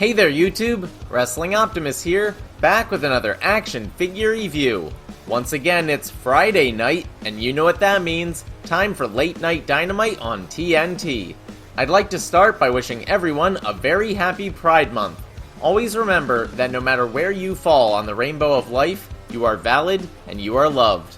Hey there YouTube, Wrestling Optimus here, back with another action figure review. Once again, it's Friday night, and you know what that means, time for Late Night Dynamite on TNT. I'd like to start by wishing everyone a very happy Pride Month. Always remember that no matter where you fall on the rainbow of life, you are valid and you are loved.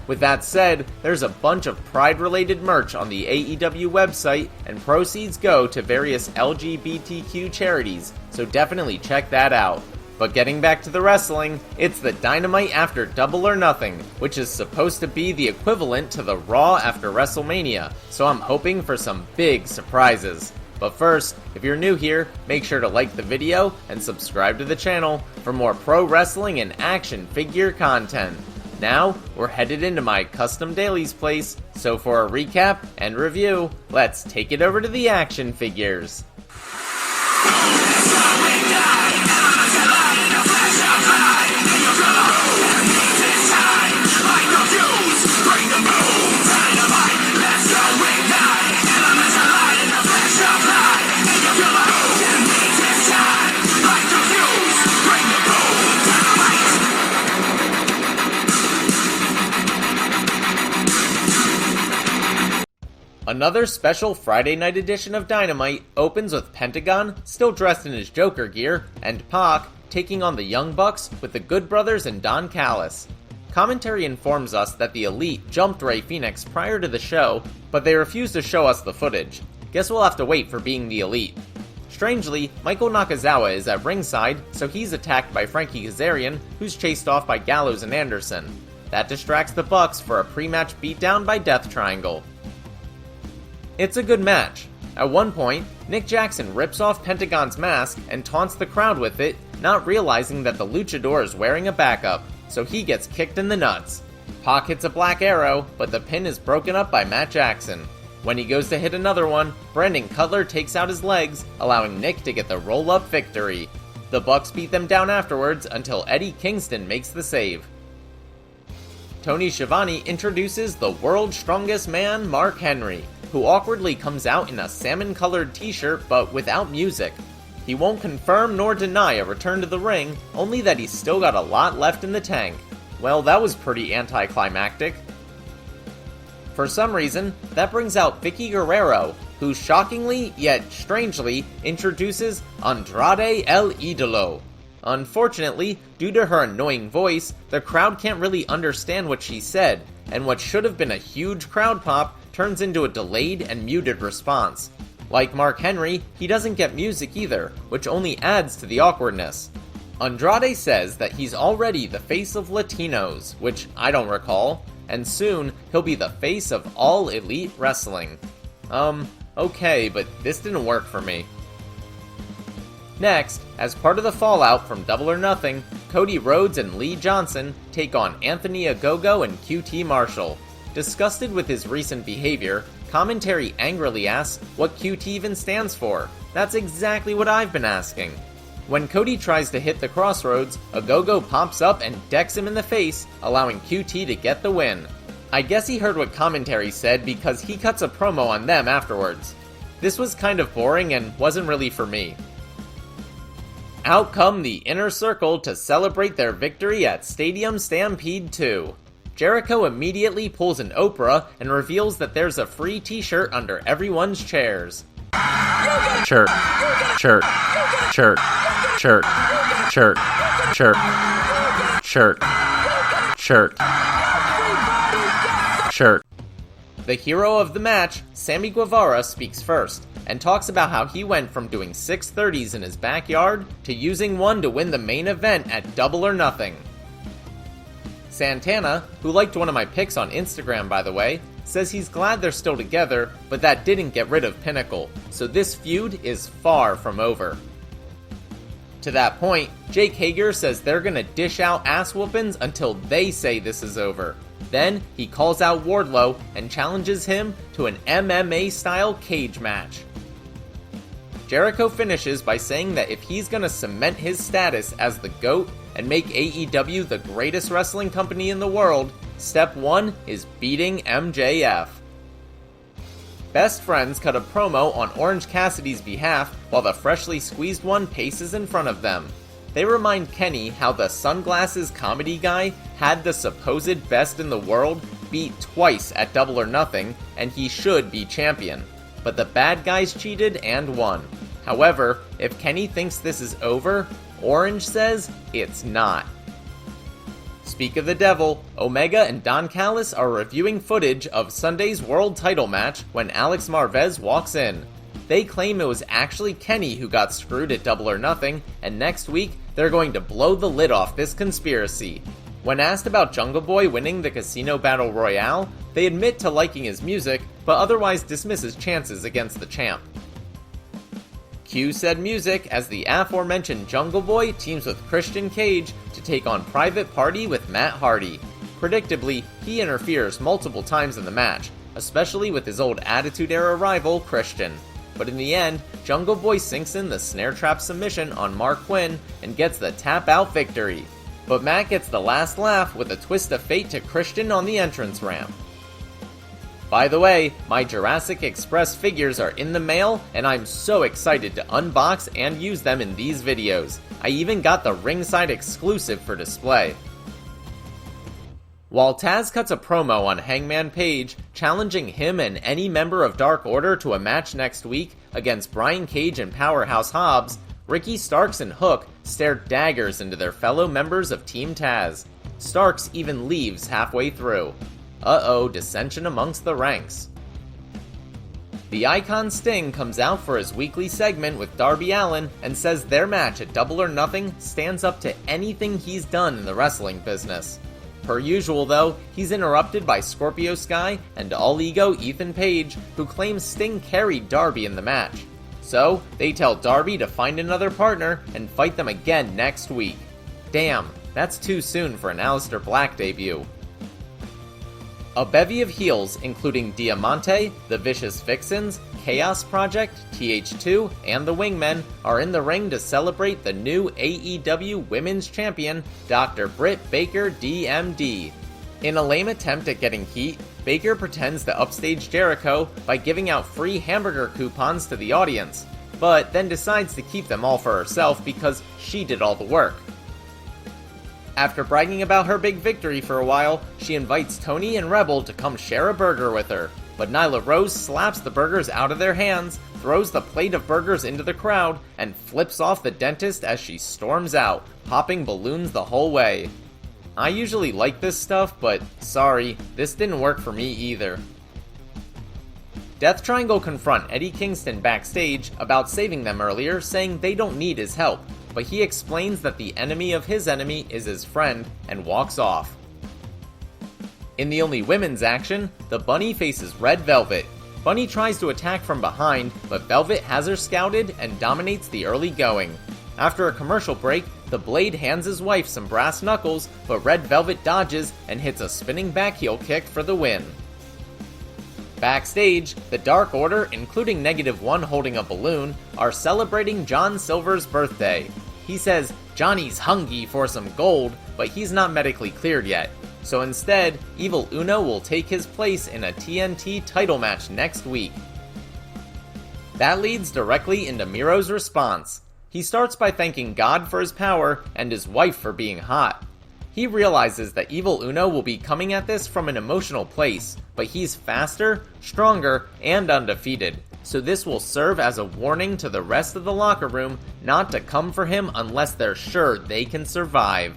With that said, there's a bunch of Pride-related merch on the AEW website, and proceeds go to various LGBTQ charities, so definitely check that out. But getting back to the wrestling, it's the Dynamite after Double or Nothing, which is supposed to be the equivalent to the Raw after WrestleMania, so I'm hoping for some big surprises. But first, if you're new here, make sure to like the video and subscribe to the channel for more pro wrestling and action figure content. Now, we're headed into my custom dailies place, so for a recap and review, let's take it over to the action figures. Another special Friday night edition of Dynamite opens with Pentagon, still dressed in his Joker gear, and Pac taking on the Young Bucks with the Good Brothers and Don Callis. Commentary informs us that the Elite jumped Rey Fenix prior to the show, but they refused to show us the footage. Guess we'll have to wait for being the Elite. Strangely, Michael Nakazawa is at ringside, so he's attacked by Frankie Kazarian, who's chased off by Gallows and Anderson. That distracts the Bucks for a pre-match beatdown by Death Triangle. It's a good match. At one point, Nick Jackson rips off Pentagon's mask and taunts the crowd with it, not realizing that the luchador is wearing a backup, so he gets kicked in the nuts. Pac hits a black arrow, but the pin is broken up by Matt Jackson. When he goes to hit another one, Brandon Cutler takes out his legs, allowing Nick to get the roll-up victory. The Bucks beat them down afterwards until Eddie Kingston makes the save. Tony Schiavone introduces the world's strongest man, Mark Henry, who awkwardly comes out in a salmon-colored t-shirt but without music. He won't confirm nor deny a return to the ring, only that he's still got a lot left in the tank. Well, that was pretty anticlimactic. For some reason, that brings out Vicky Guerrero, who shockingly, yet strangely, introduces Andrade El Idolo. Unfortunately, due to her annoying voice, the crowd can't really understand what she said, and what should have been a huge crowd pop turns into a delayed and muted response. Like Mark Henry, he doesn't get music either, which only adds to the awkwardness. Andrade says that he's already the face of Latinos, which I don't recall, and soon he'll be the face of all Elite Wrestling. Okay, but this didn't work for me. Next, as part of the fallout from Double or Nothing, Cody Rhodes and Lee Johnson take on Anthony Ogogo and QT Marshall. Disgusted with his recent behavior, commentary angrily asks what QT even stands for. That's exactly what I've been asking. When Cody tries to hit the crossroads, Ogogo pops up and decks him in the face, allowing QT to get the win. I guess he heard what commentary said because he cuts a promo on them afterwards. This was kind of boring and wasn't really for me. Out come the Inner Circle to celebrate their victory at Stadium Stampede 2. Jericho immediately pulls an Oprah and reveals that there's a free t-shirt under everyone's chairs. Shirt, shirt, shirt, shirt, shirt, shirt, shirt, shirt, shirt. The hero of the match, Sammy Guevara, speaks first, and talks about how he went from doing 630s in his backyard to using one to win the main event at Double or Nothing. Santana, who liked one of my pics on Instagram by the way, says he's glad they're still together, but that didn't get rid of Pinnacle, so this feud is far from over. To that point, Jake Hager says they're gonna dish out ass whoopings until they say this is over. Then, he calls out Wardlow and challenges him to an MMA-style cage match. Jericho finishes by saying that if he's gonna cement his status as the GOAT and make AEW the greatest wrestling company in the world, step one is beating MJF. Best friends cut a promo on Orange Cassidy's behalf while the freshly squeezed one paces in front of them. They remind Kenny how the sunglasses comedy guy had the supposed best in the world beat twice at Double or Nothing, and he should be champion. But the bad guys cheated and won. However, if Kenny thinks this is over, Orange says it's not. Speak of the devil, Omega and Don Callis are reviewing footage of Sunday's world title match when Alex Marvez walks in. They claim it was actually Kenny who got screwed at Double or Nothing, and next week they're going to blow the lid off this conspiracy. When asked about Jungle Boy winning the Casino Battle Royale, they admit to liking his music, but otherwise dismiss his chances against the champ. Cue said music as the aforementioned Jungle Boy teams with Christian Cage to take on Private Party with Matt Hardy. Predictably, he interferes multiple times in the match, especially with his old Attitude Era rival, Christian. But in the end, Jungle Boy sinks in the snare trap submission on Mark Quinn and gets the tap-out victory. But Matt gets the last laugh with a twist of fate to Christian on the entrance ramp. By the way, my Jurassic Express figures are in the mail, and I'm so excited to unbox and use them in these videos. I even got the ringside exclusive for display. While Taz cuts a promo on Hangman Page, challenging him and any member of Dark Order to a match next week against Brian Cage and Powerhouse Hobbs, Ricky Starks and Hook stare daggers into their fellow members of Team Taz. Starks even leaves halfway through. Uh-oh, dissension amongst the ranks. The Icon Sting comes out for his weekly segment with Darby Allin and says their match at Double or Nothing stands up to anything he's done in the wrestling business. Per usual though, he's interrupted by Scorpio Sky and all-ego Ethan Page, who claims Sting carried Darby in the match. So, they tell Darby to find another partner and fight them again next week. Damn, that's too soon for an Aleister Black debut. A bevy of heels, including Diamante, the Vicious Vixens, Chaos Project, TH2, and the Wingmen, are in the ring to celebrate the new AEW Women's Champion, Dr. Britt Baker DMD. In a lame attempt at getting heat, Baker pretends to upstage Jericho by giving out free hamburger coupons to the audience, but then decides to keep them all for herself because she did all the work. After bragging about her big victory for a while, she invites Tony and Rebel to come share a burger with her, but Nyla Rose slaps the burgers out of their hands, throws the plate of burgers into the crowd, and flips off the dentist as she storms out, popping balloons the whole way. I usually like this stuff, but sorry, this didn't work for me either. Death Triangle confront Eddie Kingston backstage about saving them earlier, saying they don't need his help, but he explains that the enemy of his enemy is his friend and walks off. In the only women's action, the Bunny faces Red Velvet. Bunny tries to attack from behind, but Velvet has her scouted and dominates the early going. After a commercial break, the Blade hands his wife some brass knuckles, but Red Velvet dodges and hits a spinning back heel kick for the win. Backstage, the Dark Order, including -1 holding a balloon, are celebrating John Silver's birthday. He says Johnny's hungry for some gold, but he's not medically cleared yet. So instead, Evil Uno will take his place in a TNT title match next week. That leads directly into Miro's response. He starts by thanking God for his power and his wife for being hot. He realizes that Evil Uno will be coming at this from an emotional place, but he's faster, stronger, and undefeated, so this will serve as a warning to the rest of the locker room not to come for him unless they're sure they can survive.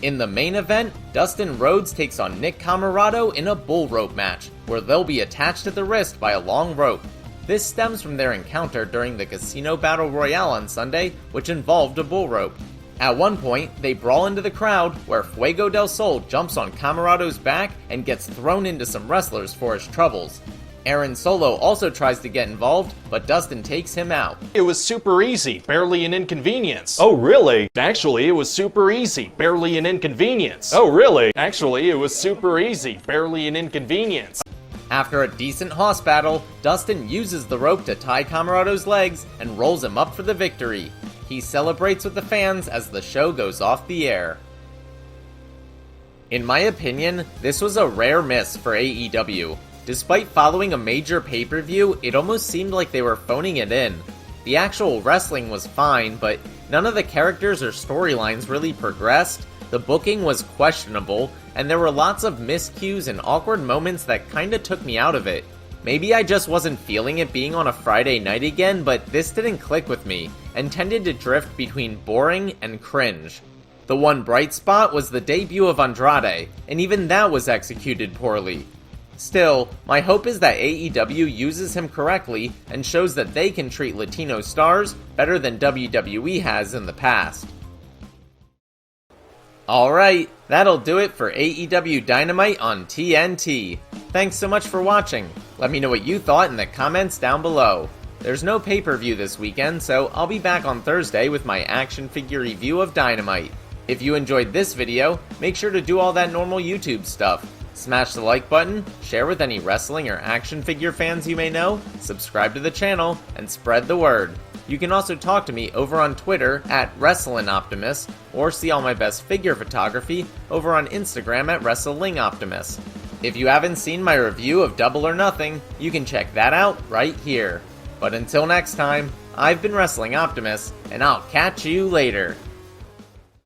In the main event, Dustin Rhodes takes on Nick Comoroto in a bull rope match, where they'll be attached to the wrist by a long rope. This stems from their encounter during the Casino Battle Royale on Sunday, which involved a bull rope. At one point, they brawl into the crowd, where Fuego del Sol jumps on Comoroto's back and gets thrown into some wrestlers for his troubles. Aaron Solo also tries to get involved, but Dustin takes him out. It was super easy, barely an inconvenience. Oh, really? Actually, it was super easy, barely an inconvenience. Oh, really? Actually, it was super easy, barely an inconvenience. After a decent hoss battle, Dustin uses the rope to tie Comoroto's legs and rolls him up for the victory. He celebrates with the fans as the show goes off the air. In my opinion, this was a rare miss for AEW. Despite following a major pay-per-view, it almost seemed like they were phoning it in. The actual wrestling was fine, but none of the characters or storylines really progressed, the booking was questionable, and there were lots of miscues and awkward moments that kinda took me out of it. Maybe I just wasn't feeling it being on a Friday night again, but this didn't click with me, and tended to drift between boring and cringe. The one bright spot was the debut of Andrade, and even that was executed poorly. Still, my hope is that AEW uses him correctly and shows that they can treat Latino stars better than WWE has in the past. Alright, that'll do it for AEW Dynamite on TNT. Thanks so much for watching. Let me know what you thought in the comments down below. There's no pay-per-view this weekend, so I'll be back on Thursday with my action figure review of Dynamite. If you enjoyed this video, make sure to do all that normal YouTube stuff. Smash the like button, share with any wrestling or action figure fans you may know, subscribe to the channel, and spread the word. You can also talk to me over on Twitter at WrestlingOptimus, or see all my best figure photography over on Instagram at WrestlingOptimus. If you haven't seen my review of Double or Nothing, you can check that out right here. But until next time, I've been Wrestling Optimus, and I'll catch you later.